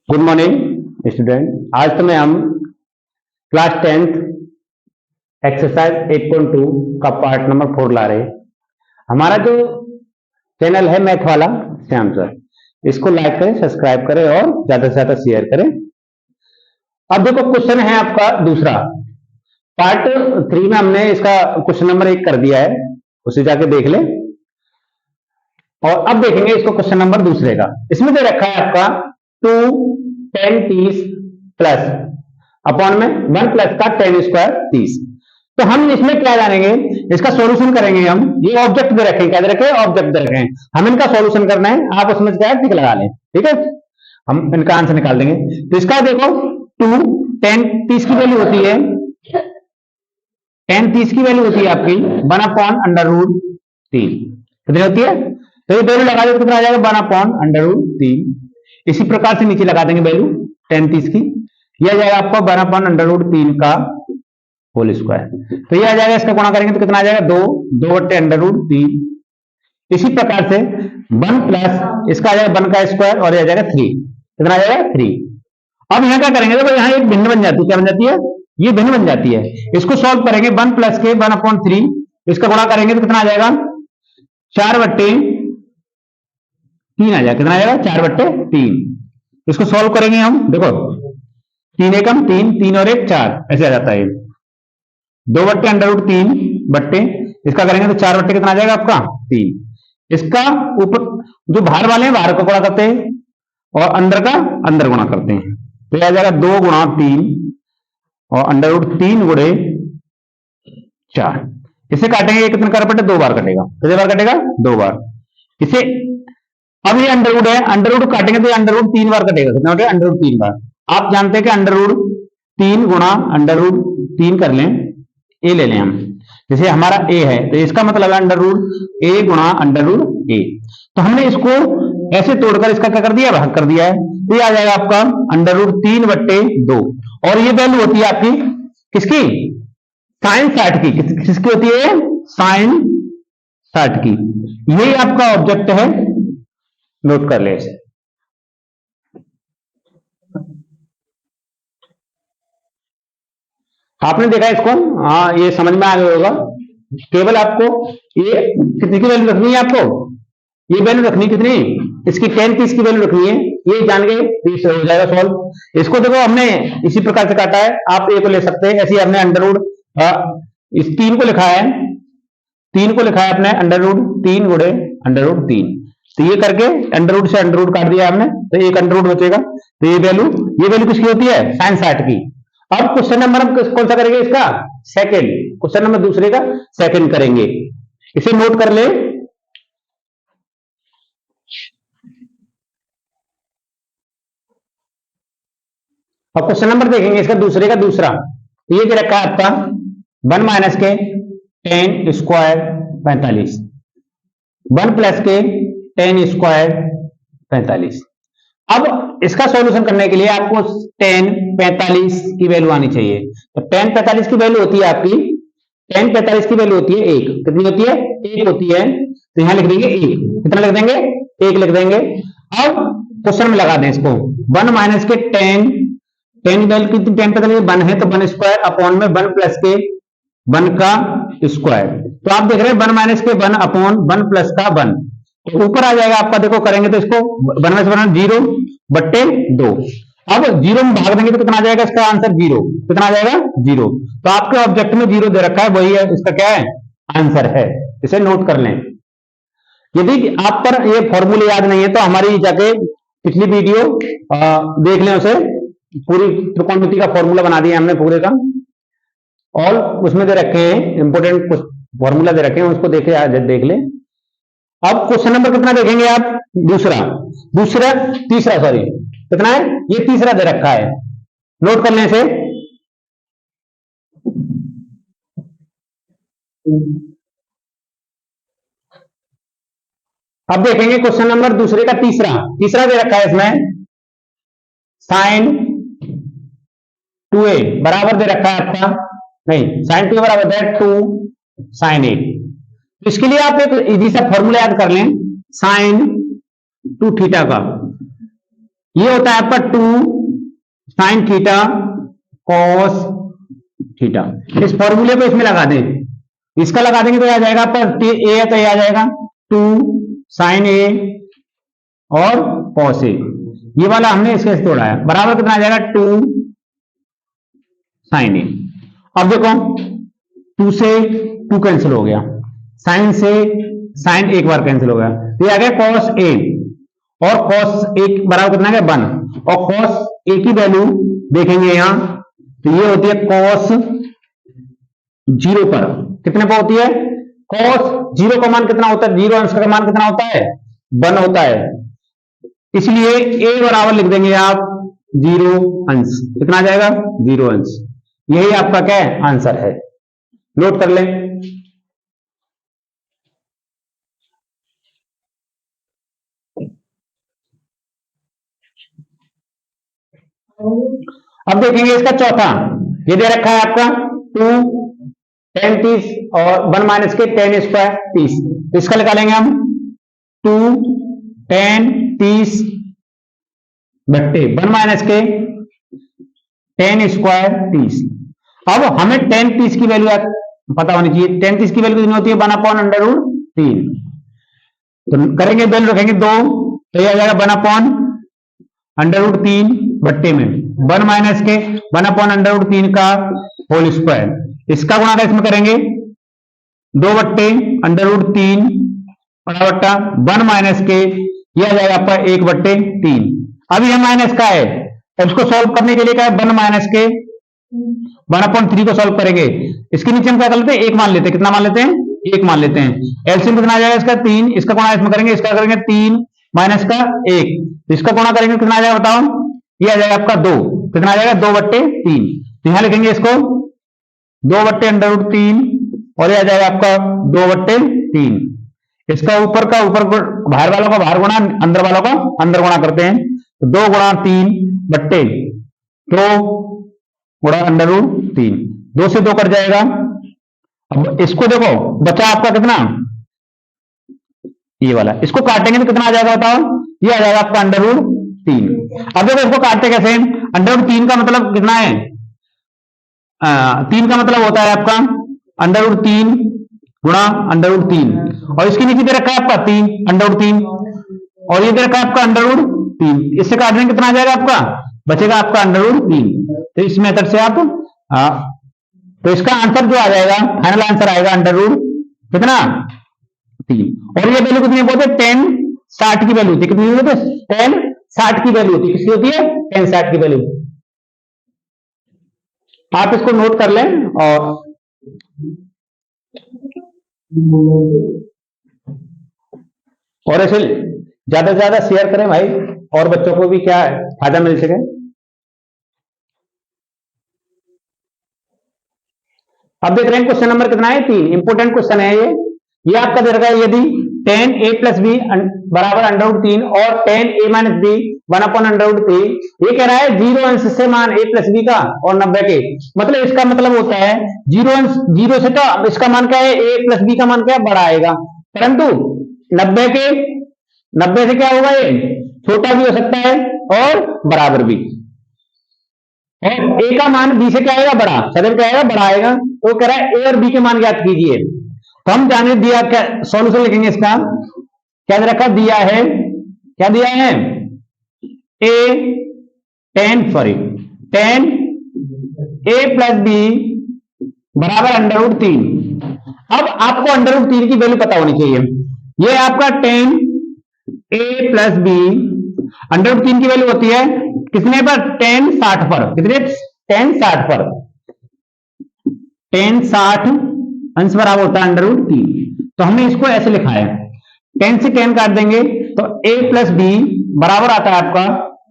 Good morning student. आज तो मैं हम क्लास 10th एक्सरसाइज 8.2 का पार्ट नंबर 4 ला रहे। हमारा जो चैनल है मैथ वाला श्याम सर, इसको लाइक करें, सब्सक्राइब करें और ज्यादा से ज्यादा शेयर करें। अब देखो क्वेश्चन है आपका दूसरा। पार्ट 3 में हमने इसका क्वेश्चन नंबर 1 कर दिया है, उसे जाके देख ले। और अब देखेंगे इसको क्वेश्चन नंबर दूसरे का। इसमें दे रखा है आपका 2 10 30 प्लस अपॉन में 1 प्लस का 10 स्क्वायर 30। तो हम इसमें क्या जानेंगे, इसका सॉल्यूशन करेंगे हम। ये ऑब्जेक्ट दे रखे हैं, क्या दे रखे हैं? ऑब्जेक्ट दे रखे हैं। हम इनका सॉल्यूशन करना है, आप उसमें क्या टिक लगा लें, ठीक है। हम इनका आंसर निकाल देंगे। तो इसका देखो 2 10 30 की वैल्यू होती है, 10 30 की वैल्यू होती है आपकी 1 अपॉन अंडर रूट 3। कितनी होती है? तो ये वैल्यू लगा दे तो कितना आ जाएगा? 1 अपॉन अंडर रूट 3। इसी प्रकार से नीचे लगा देंगे वैल्यू 10 30 की। यह आ जाएगा आपका 1 अपॉन अंडर रूट 3 का होल स्क्वायर। तो ये आ जाएगा, इसका गुणा करेंगे तो कितना आ जाएगा? 2 बट्टे अंडर रूट 3। इसी प्रकार से 1 प्लस इसका आ जाएगा 1 का स्क्वायर और यह आ जाएगा 3। कितना आ जाएगा? 3। अब यहाँ क्या करेंगे? देखो यहाँ एक भिन्न बन जाती है। क्या बन जाती है? ये भिन्न बन जाती है। इसको सॉल्व करेंगे 1 प्लस के 1 अपॉन 3, इसका गुणा करेंगे तो कितना आ जाएगा? 4 बट्टे 3 आ जाएगा। कितना आ जाएगा? 4 बट्टे 3। इसको सॉल्व करेंगे हम, देखो 3 एकम 3, 3 और 1 4, ऐसे आ जाता है। 2 बट्टे अंडर रूट 3 बट्टे इसका करेंगे तो 4 बट्टे कितना आ जाएगा आपका? 3। इसका ऊपर जो बाहर वाले हैं बाहर को गुणा करते हैं और अंदर का अंदर गुणा करते हैं। तो यह आ जाएगा 2 गुणा 3 और अंडर रूट 3 गुणे 4। इसे काटेंगे, कितने कर बटे 2 बार कटेगा। कितने बार कटेगा? 2 बार। इसे अब ये अंडर रूट है, अंडर रूट काटेंगे तो अंडर रूट 3 बार कटेगा। कितना कटेगा? अंडर रूट 3 बार। आप जानते हैं कि अंडर रूट 3 गुणा अंडर रूट 3 कर लें, ए ले लें हम। जैसे हमारा ए है तो इसका मतलब है अंडर रूट ए गुणा अंडर रूट ए। तो हमने इसको ऐसे तोड़कर इसका क्या कर दिया? भाग कर दिया है। तो ये आ जाएगा आपका अंडर रूट 3 बट्टे 2। और ये वैल्यू होती है आपकी किसकी? साइन 60 की। किसकी होती है? साइन 60 की। यही आपका ऑब्जेक्ट है, नोट कर ले इसे। आपने देखा इसको? हाँ, ये समझ में आ गया होगा। केवल आपको ये कितनी की वैल्यू रखनी है? आपको ये वैल्यू रखनी कितनी? इसकी 10 30 की वैल्यू रखनी है। ये जान गए, हो जाएगा सॉल्व। इसको देखो हमने इसी प्रकार से काटा है, आप ए को ले सकते हैं। ऐसे हमने अंडर रूट इस 3 को लिखा है, 3 को लिखा है अपने अंडर रूट 3 गुणे अंडर रूट 3। तो ये करके अंडर रूट से अंडर रूट काट दिया हमने, तो एक अंडर रूट बचेगा। तो ये वैल्यू किसकी होती है? साइन 60 की। अब क्वेश्चन नंबर हम कौन सा करेंगे? इसका सेकंड। क्वेश्चन नंबर दूसरे का सेकंड करेंगे, इसे नोट कर ले। अब क्वेश्चन नंबर देखेंगे इसका दूसरे का दूसरा। तो ये रखा है आपका 1 माइनस के 10 स्क्वायर 45, 1 प्लस के 10 स्क्वायर 45। अब इसका सॉल्यूशन करने के लिए आपको 10 45 की वैल्यू आनी चाहिए। तो 10 45 की वैल्यू होती है आपकी, 10 45 की वैल्यू होती है 1। कितनी होती है? 1 होती है। तो यहां लिख देंगे 1। कितना लिख देंगे? 1 लिख देंगे। अब क्वेश्चन में लगा दें इसको। 1 माइनस के 10 वैल्यू कितनी? 10 45 1 है तो 1 स्क्वायर अपॉन में 1 प्लस के 1 का स्क्वायर। तो आप देख रहे हैं 1 माइनस के 1 अपॉन 1 प्लस का 1। तो ऊपर आ जाएगा आपका, देखो करेंगे तो इसको 1 में से 1 0 बट्टे 2। अब 0 में भाग देंगे तो कितना आ जाएगा? इसका आंसर 0। कितना आ जाएगा? 0। तो आपके ऑब्जेक्ट में 0 दे रखा है, वही है इसका क्या है? आंसर है। इसे नोट कर लें। यदि आप पर ये फॉर्मूले याद नहीं है तो हमारी जाके पिछली वीडियो देख लें, उसे पूरी त्रिकोणमिति का फॉर्मूला बना दिया हमने पूरे का। और उसमें दे रखे हैं इंपोर्टेंट कुछ फॉर्मूला दे रखे हैं, उसको देख ले। अब क्वेश्चन नंबर कितना देखेंगे आप? तीसरा सॉरी, कितना है? ये तीसरा दे रखा है, नोट करने से। अब देखेंगे क्वेश्चन नंबर दूसरे का तीसरा दे रखा है इसमें साइन 2a बराबर दे रखा है आपका, नहीं साइन 2 बराबर है 2 साइन 8। तो इसके लिए आप एक इजी सा फॉर्मूला याद कर लें, साइन 2 थीटा का। ये होता है आपका 2 साइन थीटा कॉस थीटा। इस फॉर्मूले को इसमें लगा दें, इसका लगा देंगे तो आ जाएगा आपका ए है तो ये आ जाएगा 2 साइन ए और कॉस ए। ये वाला हमने इसके से तोड़ा है, बराबर कितना आ जाएगा 2 साइन ए। अब देखो 2 से 2 कैंसिल हो गया, साइन से साइन एक बार कैंसिल हो गया, तो ये आ गया कॉस ए और कॉस एक बराबर कितना है 1 और कॉस ए की वैल्यू देखेंगे यहां तो ये होती है कॉस 0 पर कितने पर होती है, कॉस 0 का मान कितना होता है, 0 अंश का मान कितना होता है 1 होता है, इसलिए ए बराबर लिख देंगे आप 0 अंश, कितना आ जाएगा 0 अंश। यही आपका क्या है आंसर है, नोट कर लें। अब देखेंगे इसका चौथा, ये दे रखा है आपका 2 10 30 और 1 माइनस के 10 स्क्वायर 30, तो इसका निकालेंगे हम 2 10 30 बट्टे 1 माइनस के 10 स्क्वायर 30। अब हमें 10 30 की वैल्यू पता होनी चाहिए, 10 30 की वैल्यू कितनी होती है 1/√3, तो करेंगे वैल्यू रखेंगे 2 तो यह आ जाएगा 1/√3 बट्टे में 1 माइनस के 1/√3 का होल स्क्वायर, इसका गुणा इसमें करेंगे 2 बट्टे √3 बट्टा 1 माइनस के यह आ जाएगा आपका 1/3। अब यह माइनस का है, इसको सॉल्व करने के लिए क्या है 1 माइनस के 1/3 को सॉल्व करेंगे, इसके नीचे हम क्या कर लेते हैं 1 मान लेते हैं, कितना मान लेते हैं 1 मान लेते हैं, एलसीएम कितना आ जाएगा इसका 3, इसका गुणा इसमें करेंगे, इसका करेंगे 3 माइनस का 1, इसका गुणा करेंगे कितना आ जाएगा बताओ, ये आ जाएगा आपका 2, कितना आ जाएगा 2/3, तो यहां लिखेंगे इसको 2/√3 और ये आ जाएगा आपका 2/3, इसका ऊपर का ऊपर बाहर वालों का बाहर गुणा अंदर वालों का अंदर गुणा करते हैं, तो 2 गुणा 3 बट्टे 2 गुणा √3, 2 से 2 कट जाएगा। अब इसको देखो बचा आपका कितना ये वाला, इसको काटेंगे तो कितना आ जाएगा बताओ, ये आ जाएगा आपका √3। अब देखो इसको काटते कैसे, √3 का मतलब कितना है 3 का मतलब होता है आपका √3 गुणा √3 और इसके नीचे दे रखा है आपका 3 √3 और ये दे रखा है आपका √3, इससे काट देंगे कितना आ जाएगा आपका बचेगा आपका √3। तो इस मेथड से आप तो इसका आंसर जो आ जाएगा फाइनल आंसर आएगा कितना 3 और ये वैल्यू कितनी बोलते हैं 10 60 की वैल्यू होती है, कितनी होती है 10 60 की वैल्यू होती है, किसकी होती है 10 60 की वैल्यू। आप इसको नोट कर लें और ऐसे ज्यादा से ज्यादा शेयर करें भाई, और बच्चों को भी क्या फायदा मिल सके। अब देख रहे हैं क्वेश्चन नंबर कितना है 3, इंपोर्टेंट क्वेश्चन है ये आपका दे रखा है यदि 10a + b बराबर √3 और 10a - b 1/√3, ये कह रहा है 0 अंश से मान a + b का और 90 के, मतलब इसका मतलब होता है 0 अंश 0 से तो इसका मान क्या है a + b का मान क्या बड़ा आएगा, परंतु 90 से क्या होगा ये छोटा भी हो सकता है और बराबर भी, और a का मान b से क्या आएगा बड़ा, सदैव क्या आएगा बड़ा आएगा, तो कह रहा है a और b के मान ज्ञात कीजिए। तो हम जाने दिया क्या सॉल्यूशन लिखेंगे इसका, क्या दे रखा दिया है, क्या दिया है a 10 a + b बराबर √3। अब आपको √3 की वैल्यू पता होनी चाहिए, ये आपका 10 a + b √3 की वैल्यू होती है कितने पर 10 60 पर, कितने 10 60 पर, 10 60 अंश बराबर होता है √3, तो हमने इसको ऐसे लिखा है 10 से 10 काट देंगे तो a + b बराबर आता है आपका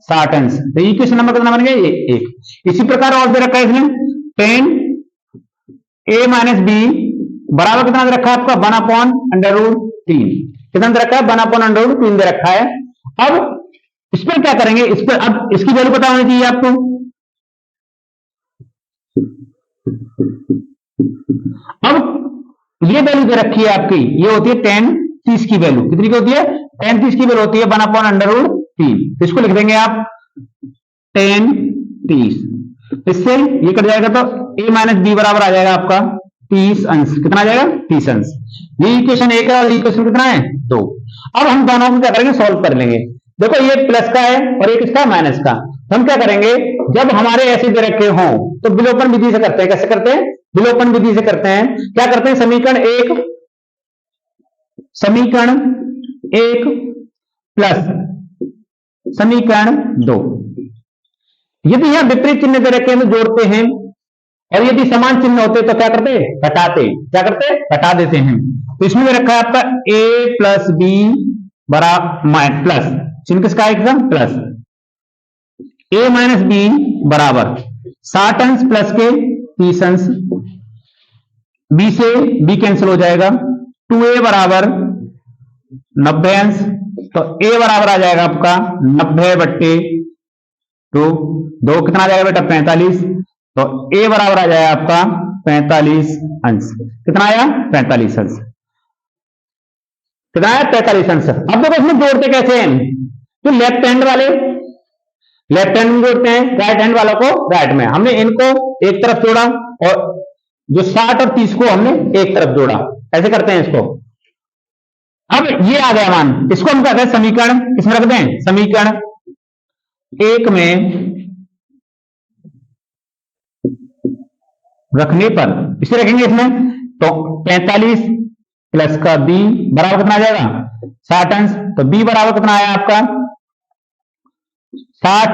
60 अंश, तो इक्वेशन नंबर कितना बन गया ये 1। इसी प्रकार और दे रखा है इसने 10 a - b बराबर कितना दे रखा है आपका 1/√3, कितना दे रखा है 1/√3 दे रखा है। अब इस पर क्या करेंगे, इस पर अब इसकी वैल्यू पता होनी चाहिए आपको, अब ये वैल्यू दे रखी है आपकी, ये होती है 10 30 की वैल्यू, कितनी की होती है 10 30 की वैल्यू होती है 1/√3, तो इसको लिख देंगे आप 10 30। इससे ये कट जाएगा तो a माइनस बी बराबर आ जाएगा आपका 30 अंश। कितना आ जाएगा? 30 अंश। ये इक्वेशन 1 है और इक्वेशन कितना है? 2। अब हम दोनों को क्या करेंगे? सॉल्व कर लेंगे। देखो ये प्लस का है और एक इसका माइनस का। तो हम क्या करेंगे, जब हमारे ऐसे दे रखे हों तो विलोपन विधि से करते हैं। कैसे करते हैं? विलोपन विधि से करते हैं। क्या करते हैं? समीकरण 1 प्लस समीकरण 2। यदि यहां विपरीत चिन्ह दे रखे हैं तो जोड़ते हैं, और यदि समान चिन्ह होते तो क्या करते? घटाते। क्या करते? घटा देते हैं। तो इसमें रखा है आपका a प्लस बी बराबर प्लस चिन्ह किसका है? एकदम प्लस a माइनस बी बराबर 60 अंश प्लस के 30 अंश। b से b कैंसिल हो जाएगा। 2a बराबर 90 अंश। तो a बराबर आ जाएगा आपका 90/2। 2 कितना आ जाएगा बेटा? 45। तो a बराबर आ जाएगा आपका 45 अंश। कितना आया? 45 अंश। कितना आया? 45 अंश। अब देखो इसमें जोड़ते कैसे हैं? तो लेफ्ट हैंड वाले लेफ्ट हैंड में जोड़ते हैं, राइट हैंड वालों को राइट में। हमने इनको एक तरफ जोड़ा और जो 60 और 30 को हमने एक तरफ जोड़ा। ऐसे करते हैं इसको। अब ये आ गया मान, इसको हम कहते हैं समीकरण। किसमें रख दें? समीकरण 1 में रखने पर इसे रखेंगे इसमें, तो 45 प्लस का b बराबर कितना आ जाएगा? 60 अंश। तो b बराबर कितना आया आपका? 60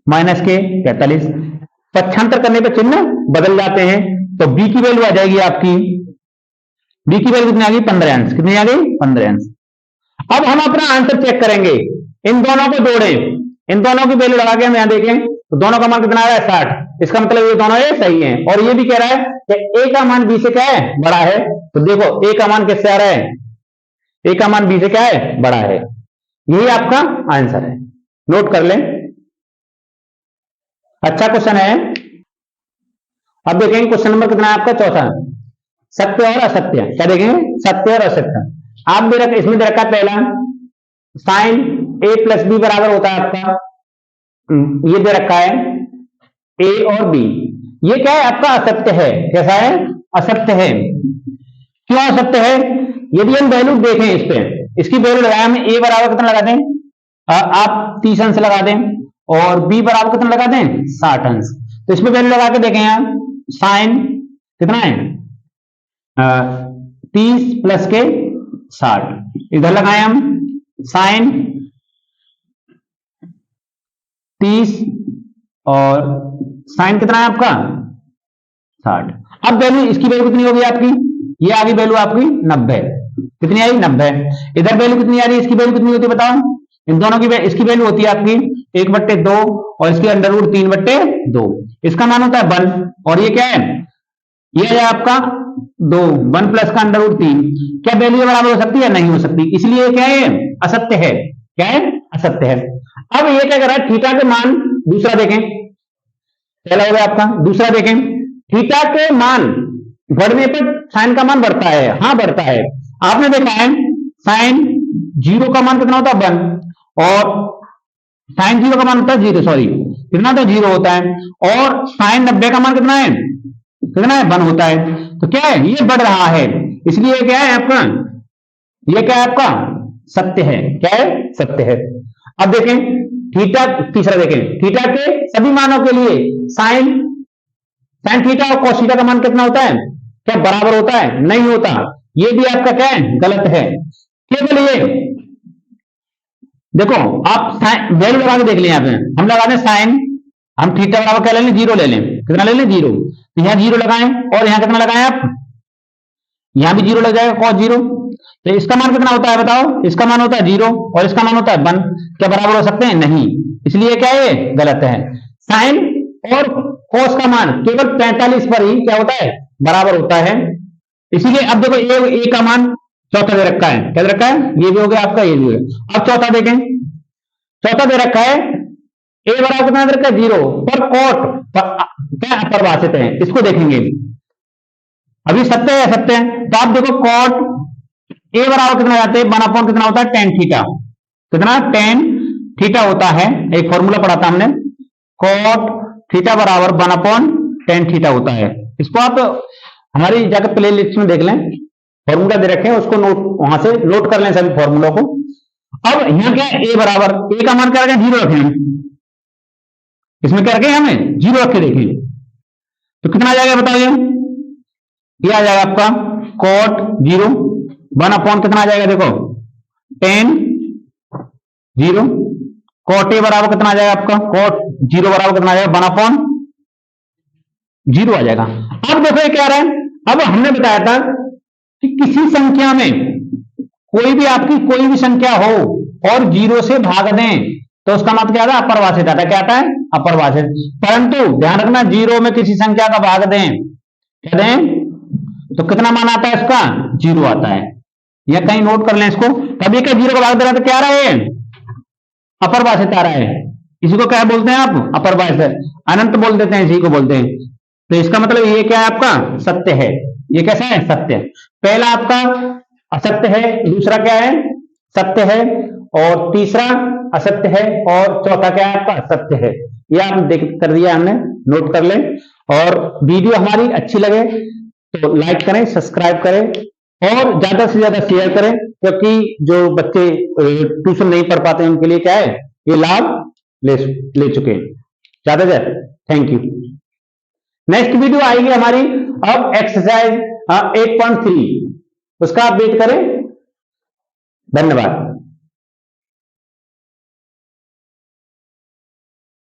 माइनस के 45। पक्षांतर करने पर चिन्ह बदल जाते हैं। तो b की वैल्यू आ जाएगी आपकी, b की वैल्यू कितनी आ गई? 15 अंश। कितनी आ गई? 15 अंश। अब हम अपना आंसर चेक करेंगे। इन दोनों को जोड़ें, इन दोनों की वैल्यू लगा के हम यहां देखें तो दोनों का मान कितना आ रहा है? 60। इसका मतलब ये दोनों ये सही हैं। और ये भी कह रहा है कि a का मान b से क्या है? बड़ा है। तो देखो a का मान किससे आ रहा है? a का मान b से क्या है? बड़ा है। यही आपका आंसर है। नोट कर लें। अच्छा क्वेश्चन है। अब देखेंगे क्वेश्चन नंबर कितना है आपका? चौथा। सत्य और असत्य। क्या देखेंगे? सत्य और असत्य। आप दे रखा, इसमें दे रखा पहला साइन a प्लस बी बराबर होता है आपका, ये दे रखा है a और b। ये क्या है? आपका असत्य है। कैसा है? असत्य है। क्यों असत्य है? यदि हम वैल्यू देखें इस पे, इसकी वैल्यू लगाए हम a बराबर कितना लगा दें? आप 30 अंश लगा दें और b बराबर कितना लगा दें? 60 अंश। तो इसमें वैल्यू लगा के देखें यहां, साइन कितना है? 30 प्लस के 60। इधर लगाए हम साइन 30 और साइन कितना है आपका? 60। अब वैल्यू, इसकी वैल्यू कितनी होगी आपकी? ये आ गई वैल्यू आपकी 90। कितनी आई? 90। इधर वैल्यू कितनी आ रही है? इसकी वैल्यू कितनी होती है बताओ? इन दोनों की इसकी वैल्यू होती है आपकी 1/2 और इसकी अंडर रूट 3/2। इसका मान होता है 1 और ये क्या है? ये है आपका 2। 1 प्लस का अंडर रूट 3। क्या वैल्यू बराबर हो सकती है? नहीं हो सकती। इसलिए क्या है? असत्य है। क्या है? असत्य है। अब ये क्या कर रहा है? थीटा के मान दूसरा देखें। पहला हो गया आपका। दूसरा देखें, थीटा के मान बढ़ने पर साइन का मान बढ़ता है। हाँ बढ़ता है। आपने देखा है साइन 0 का मान कितना होता है? 1। और साइन 0 का मान होता है 0, सॉरी कितना तो 0 होता है। और साइन 90 का मान कितना है? कितना है? 1 होता है। तो क्या है? ये बढ़ रहा है। इसलिए क्या है आपका? ये क्या है आपका? सत्य है। क्या है? सत्य है। अब देखें थीटा, तीसरा देखें, थीटा के सभी मानों के लिए साइन थीटा और cos थीटा का मान कितना होता है? क्या बराबर होता है? नहीं होता। ये भी आपका क्या है? गलत है। केवल ये देखो, आप वैल्यू लगा के देख लें। यहाँ पे हम लगा दें साइन, हम थीटा बराबर क्या ले लें? 0 ले लें। कितना ले लें? 0। तो यहाँ 0 लगाएं और यहाँ कितना लगाएं आप? यहाँ भी 0 लग जाएगा cos 0। तो इसका मान कितना होता है बताओ? इसका मान होता है 0 और इसका मान होता है 1। क्या बराबर हो सकते हैं? नहीं। इसलिए क्या है? गलत है। साइन और cos का मान केवल 45 पर ही क्या होता है? बराबर होता है। इसीलिए अब देखो a का मान चौथा दे रखा है। क्या दे रखा है? ये भी हो गया आपका, ये भी हो गया। अब चौथा देखें, चौथा दे रखा है a बराबर कितना दे रखा है? 0 पर cot क्या परिभाषित है? इसको देखेंगे। अभी सत्य है, सत्य है। तो आप देखो cot a बराबर कितना जाते हैं? 1/, कितना होता है? tan theta. कितना टेन थीटा होता है, एक फॉर्मूला पढ़ा था हमने, कॉट थीटा बराबर 1/tan थीटा होता है। इसको आप हमारी जाकर प्ले लिस्ट में देख लें, फॉर्मूला दे रखे हैं, उसको नोट वहां से नोट कर लें सभी फॉर्मूला को। अब यहाँ क्या है, ए बराबर, ए का मान क्या रखें, 0 रखें हम, इसमें क्या रखें, हमें 0 रखे देखें, तो कितना आ जाएगा बताओ, ये आ जाएगा आपका कॉट 0 1 कितना आ जाएगा देखो, tan 0, कॉट ए बराबर कितना आ जाएगा आपका, कॉट 0 बराबर कितना आ जाएगा, 1/0 आ जाएगा। अब देखो ये क्या रहा है, अब हमने बताया था कि किसी संख्या में कोई भी आपकी कोई भी संख्या हो और 0 से भाग दें तो उसका मतलब क्या आता है, अपरिभाषित आता है। क्या आता है, अपरिभाषित। परंतु ध्यान रखना, 0 में किसी संख्या का भाग दें, क्या दें, तो कितना मान आता है इसका, 0 आता है। या कहीं नोट कर लें इसको, कभी का 0 का भाग दे रहा है तो क्या आ रहा है, अपरिभाषित आ रहा है। इसी को क्या बोलते हैं आप, अपरिभाषित, अनंत बोल देते हैं, इसी को बोलते हैं। तो इसका मतलब ये क्या है, आपका सत्य है। ये कैसा है, सत्य। पहला आपका असत्य है, दूसरा क्या है, सत्य है, और तीसरा असत्य है, और चौथा क्या है आपका, सत्य है। ये आप देख कर दिया हमने, नोट कर लें। और वीडियो हमारी अच्छी लगे तो लाइक करें, सब्सक्राइब करें और ज्यादा से ज्यादा शेयर करें, क्योंकि जो बच्चे ट्यूशन नहीं पढ़ पाते उनके लिए क्या है, ये लाभ ले चुके हैं। ज्यादा से ज्यादा थैंक यू। नेक्स्ट वीडियो आएगी हमारी अब एक्सरसाइज 8.3, उसका आप वेट करें। धन्यवाद।